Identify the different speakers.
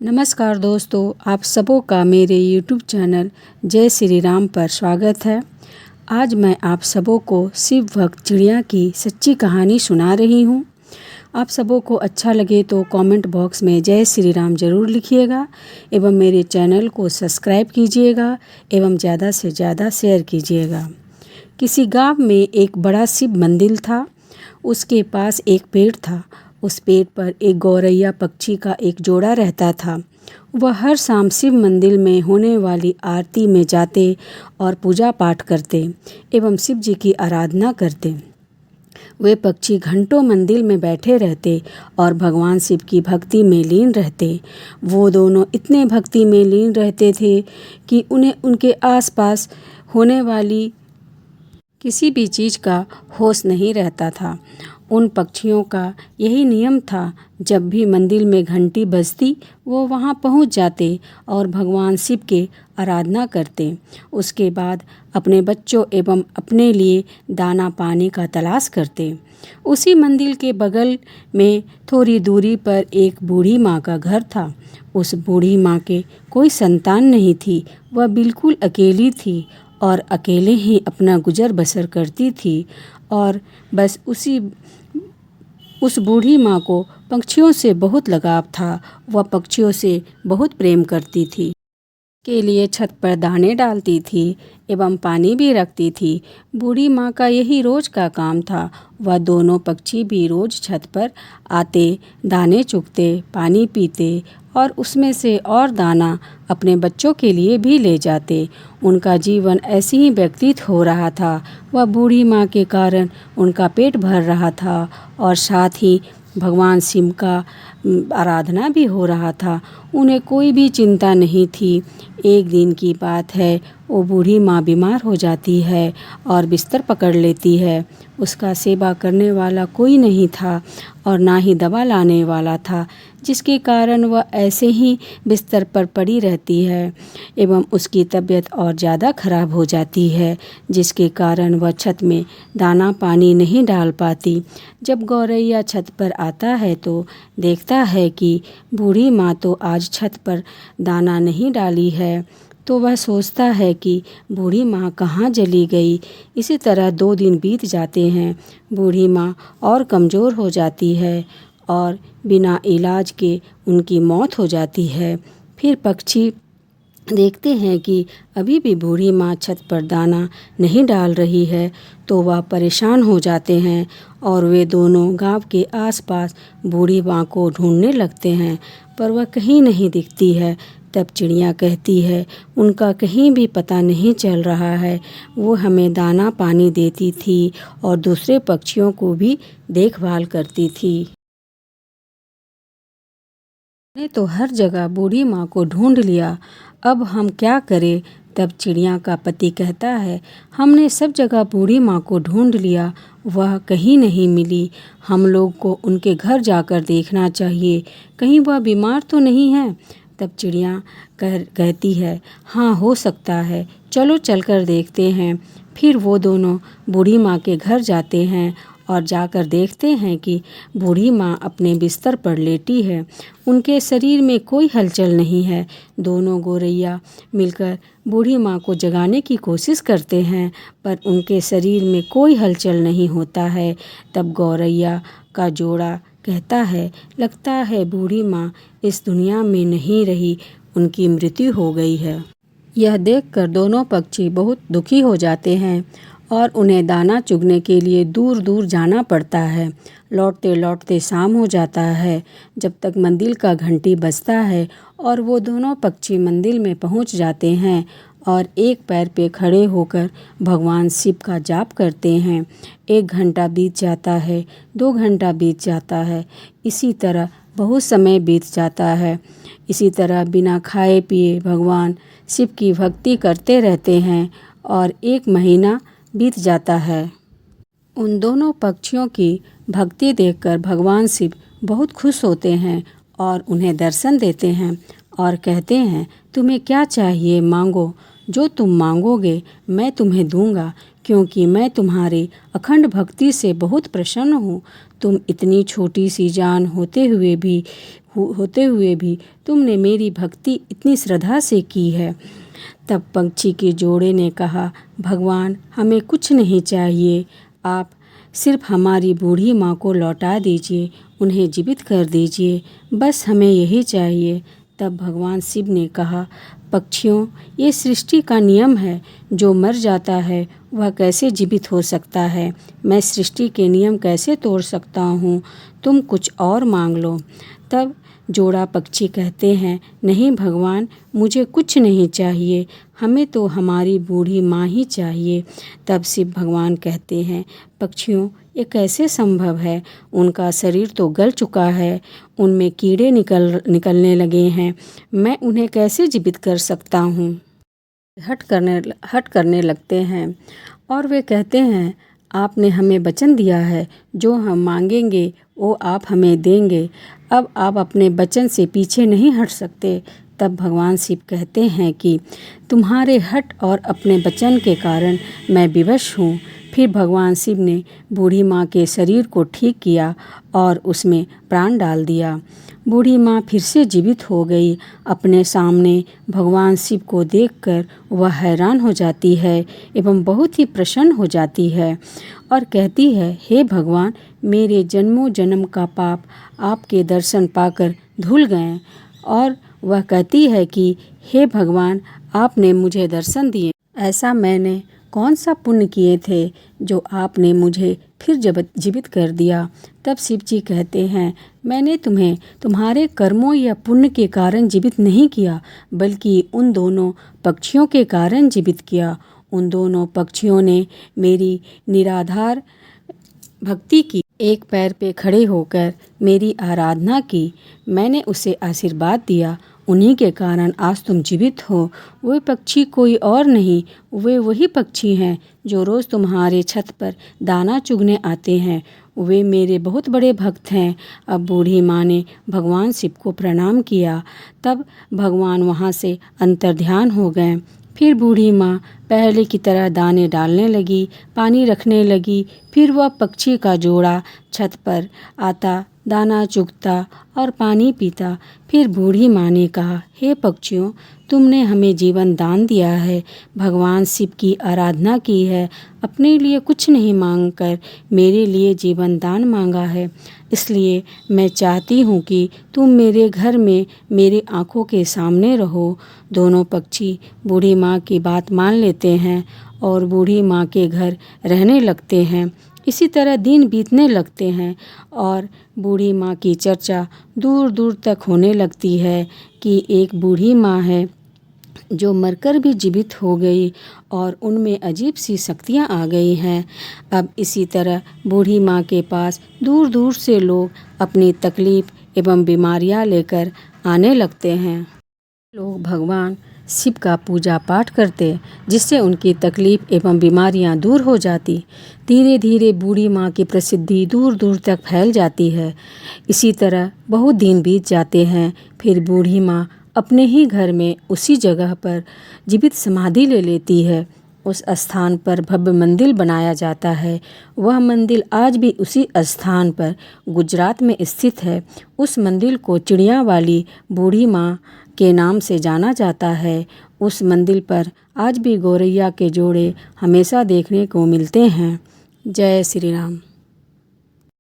Speaker 1: नमस्कार दोस्तों, आप सबों का मेरे YouTube चैनल जय श्री राम पर स्वागत है। आज मैं आप सबों को शिव भक्त चिड़िया की सच्ची कहानी सुना रही हूँ। आप सबों को अच्छा लगे तो कमेंट बॉक्स में जय श्री राम ज़रूर लिखिएगा एवं मेरे चैनल को सब्सक्राइब कीजिएगा एवं ज़्यादा से ज़्यादा शेयर कीजिएगा। किसी गांव में एक बड़ा शिव मंदिर था। उसके पास एक पेड़ था। उस पेड़ पर एक गौरैया पक्षी का एक जोड़ा रहता था। वह हर शाम शिव मंदिर में होने वाली आरती में जाते और पूजा पाठ करते एवं शिव जी की आराधना करते। वे पक्षी घंटों मंदिर में बैठे रहते और भगवान शिव की भक्ति में लीन रहते। वो दोनों इतने भक्ति में लीन रहते थे कि उन्हें उनके आसपास होने वाली किसी भी चीज़ का होश नहीं रहता था। उन पक्षियों का यही नियम था, जब भी मंदिर में घंटी बजती वो वहाँ पहुँच जाते और भगवान शिव के आराधना करते। उसके बाद अपने बच्चों एवं अपने लिए दाना पानी का तलाश करते। उसी मंदिर के बगल में थोड़ी दूरी पर एक बूढ़ी माँ का घर था। उस बूढ़ी माँ के कोई संतान नहीं थी। वह बिल्कुल अकेली थी और अकेले ही अपना गुजर बसर करती थी। और बस उस बूढ़ी माँ को पक्षियों से बहुत लगाव था। वह पक्षियों से बहुत प्रेम करती थी। के लिए छत पर दाने डालती थी एवं पानी भी रखती थी। बूढ़ी माँ का यही रोज का काम था। वह दोनों पक्षी भी रोज छत पर आते, दाने चुगते, पानी पीते और उसमें से और दाना अपने बच्चों के लिए भी ले जाते। उनका जीवन ऐसे ही व्यतीत हो रहा था। वह बूढ़ी माँ के कारण उनका पेट भर रहा था और साथ ही भगवान शिव का आराधना भी हो रहा था। उन्हें कोई भी चिंता नहीं थी। एक दिन की बात है, वो बूढ़ी माँ बीमार हो जाती है और बिस्तर पकड़ लेती है। उसका सेवा करने वाला कोई नहीं था और ना ही दवा लाने वाला था, जिसके कारण वह ऐसे ही बिस्तर पर पड़ी रहती है एवं उसकी तबीयत और ज़्यादा खराब हो जाती है, जिसके कारण वह छत में दाना पानी नहीं डाल पाती। जब गौरैया छत पर आता है तो देखता है कि बूढ़ी माँ तो आज छत पर दाना नहीं डाली है। तो वह सोचता है कि बूढ़ी माँ कहाँ चली गई। इसी तरह 2 दिन बीत जाते हैं। बूढ़ी माँ और कमज़ोर हो जाती है और बिना इलाज के उनकी मौत हो जाती है। फिर पक्षी देखते हैं कि अभी भी बूढ़ी माँ छत पर दाना नहीं डाल रही है, तो वह परेशान हो जाते हैं और वे दोनों गांव के आसपास बूढ़ी माँ को ढूंढने लगते हैं, पर वह कहीं नहीं दिखती है। तब चिड़िया कहती है, उनका कहीं भी पता नहीं चल रहा है। वो हमें दाना पानी देती थी और दूसरे पक्षियों को भी देखभाल करती थी। ने तो हर जगह बूढ़ी माँ को ढूंढ लिया, अब हम क्या करें। तब चिड़िया का पति कहता है, हमने सब जगह बूढ़ी माँ को ढूंढ लिया, वह कहीं नहीं मिली। हम लोग को उनके घर जाकर देखना चाहिए, कहीं वह बीमार तो नहीं है। तब चिड़िया कहती है, हाँ हो सकता है, चलो चलकर देखते हैं। फिर वो दोनों बूढ़ी माँ के घर जाते हैं और जाकर देखते हैं कि बूढ़ी माँ अपने बिस्तर पर लेटी है। उनके शरीर में कोई हलचल नहीं है। दोनों गौरैया मिलकर बूढ़ी माँ को जगाने की कोशिश करते हैं, पर उनके शरीर में कोई हलचल नहीं होता है। तब गौरैया का जोड़ा कहता है, लगता है बूढ़ी माँ इस दुनिया में नहीं रही, उनकी मृत्यु हो गई है। यह देखकर दोनों पक्षी बहुत दुखी हो जाते हैं और उन्हें दाना चुगने के लिए दूर दूर जाना पड़ता है। लौटते लौटते शाम हो जाता है। जब तक मंदिर का घंटी बजता है और वो दोनों पक्षी मंदिर में पहुंच जाते हैं और एक पैर पे खड़े होकर भगवान शिव का जाप करते हैं। 1 घंटा बीत जाता है, 2 घंटा बीत जाता है। इसी तरह बहुत समय बीत जाता है। इसी तरह बिना खाए पिए भगवान शिव की भक्ति करते रहते हैं और 1 महीना बीत जाता है। उन दोनों पक्षियों की भक्ति देखकर भगवान शिव बहुत खुश होते हैं और उन्हें दर्शन देते हैं और कहते हैं, तुम्हें क्या चाहिए मांगो, जो तुम मांगोगे मैं तुम्हें दूंगा, क्योंकि मैं तुम्हारी अखंड भक्ति से बहुत प्रसन्न हूँ। तुम इतनी छोटी सी जान होते हुए भी तुमने मेरी भक्ति इतनी श्रद्धा से की है। तब पक्षी के जोड़े ने कहा, भगवान, हमें कुछ नहीं चाहिए, आप सिर्फ हमारी बूढ़ी माँ को लौटा दीजिए, उन्हें जीवित कर दीजिए, बस हमें यही चाहिए। तब भगवान शिव ने कहा, पक्षियों, ये सृष्टि का नियम है, जो मर जाता है वह कैसे जीवित हो सकता है। मैं सृष्टि के नियम कैसे तोड़ सकता हूँ, तुम कुछ और मांग लो। तब जोड़ा पक्षी कहते हैं, नहीं भगवान, मुझे कुछ नहीं चाहिए, हमें तो हमारी बूढ़ी माँ ही चाहिए। तब शिव भगवान कहते हैं, पक्षियों, ये कैसे संभव है, उनका शरीर तो गल चुका है, उनमें कीड़े निकलने लगे हैं, मैं उन्हें कैसे जीवित कर सकता हूँ। हट करने लगते हैं और वे कहते हैं, आपने हमें वचन दिया है, जो हम मांगेंगे वो आप हमें देंगे, अब आप अपने वचन से पीछे नहीं हट सकते। तब भगवान शिव कहते हैं कि तुम्हारे हट और अपने वचन के कारण मैं विवश हूँ। फिर भगवान शिव ने बूढ़ी माँ के शरीर को ठीक किया और उसमें प्राण डाल दिया। बूढ़ी माँ फिर से जीवित हो गई। अपने सामने भगवान शिव को देखकर वह हैरान हो जाती है एवं बहुत ही प्रसन्न हो जाती है और कहती है, हे भगवान, मेरे जन्मों जन्म का पाप आपके दर्शन पाकर धुल गए। और वह कहती है कि हे भगवान, आपने मुझे दर्शन दिए, ऐसा मैंने कौन सा पुण्य किए थे जो आपने मुझे फिर जीवित कर दिया। तब शिव जी कहते हैं, मैंने तुम्हें तुम्हारे कर्मों या पुण्य के कारण जीवित नहीं किया, बल्कि उन दोनों पक्षियों के कारण जीवित किया। उन दोनों पक्षियों ने मेरी निराधार भक्ति की, एक पैर पे खड़े होकर मेरी आराधना की, मैंने उसे आशीर्वाद दिया, उन्हीं के कारण आज तुम जीवित हो। वे पक्षी कोई और नहीं, वे वही पक्षी हैं जो रोज़ तुम्हारे छत पर दाना चुगने आते हैं। वे मेरे बहुत बड़े भक्त हैं। अब बूढ़ी माँ ने भगवान शिव को प्रणाम किया। तब भगवान वहाँ से अंतर्ध्यान हो गए। फिर बूढ़ी माँ पहले की तरह दाने डालने लगी, पानी रखने लगी। फिर वह पक्षी का जोड़ा छत पर आता, दाना चुगता और पानी पीता। फिर बूढ़ी माँ ने कहा, हे पक्षियों, तुमने हमें जीवन दान दिया है, भगवान शिव की आराधना की है, अपने लिए कुछ नहीं मांगकर मेरे लिए जीवन दान मांगा है, इसलिए मैं चाहती हूँ कि तुम मेरे घर में मेरी आँखों के सामने रहो। दोनों पक्षी बूढ़ी माँ की बात मान लेते हैं और बूढ़ी माँ के घर रहने लगते हैं। इसी तरह दिन बीतने लगते हैं और बूढ़ी माँ की चर्चा दूर दूर तक होने लगती है कि एक बूढ़ी माँ है जो मरकर भी जीवित हो गई और उनमें अजीब सी शक्तियाँ आ गई हैं। अब इसी तरह बूढ़ी माँ के पास दूर दूर से लोग अपनी तकलीफ़ एवं बीमारियाँ लेकर आने लगते हैं। लोग भगवान शिव का पूजा पाठ करते, जिससे उनकी तकलीफ़ एवं बीमारियां दूर हो जाती। धीरे धीरे बूढ़ी माँ की प्रसिद्धि दूर दूर तक फैल जाती है। इसी तरह बहुत दिन बीत जाते हैं। फिर बूढ़ी माँ अपने ही घर में उसी जगह पर जीवित समाधि ले लेती है। उस स्थान पर भव्य मंदिर बनाया जाता है। वह मंदिर आज भी उसी स्थान पर गुजरात में स्थित है। उस मंदिर को चिड़िया वाली बूढ़ी माँ के नाम से जाना जाता है। उस मंदिर पर आज भी गौरैया के जोड़े हमेशा देखने को मिलते हैं। जय श्री राम।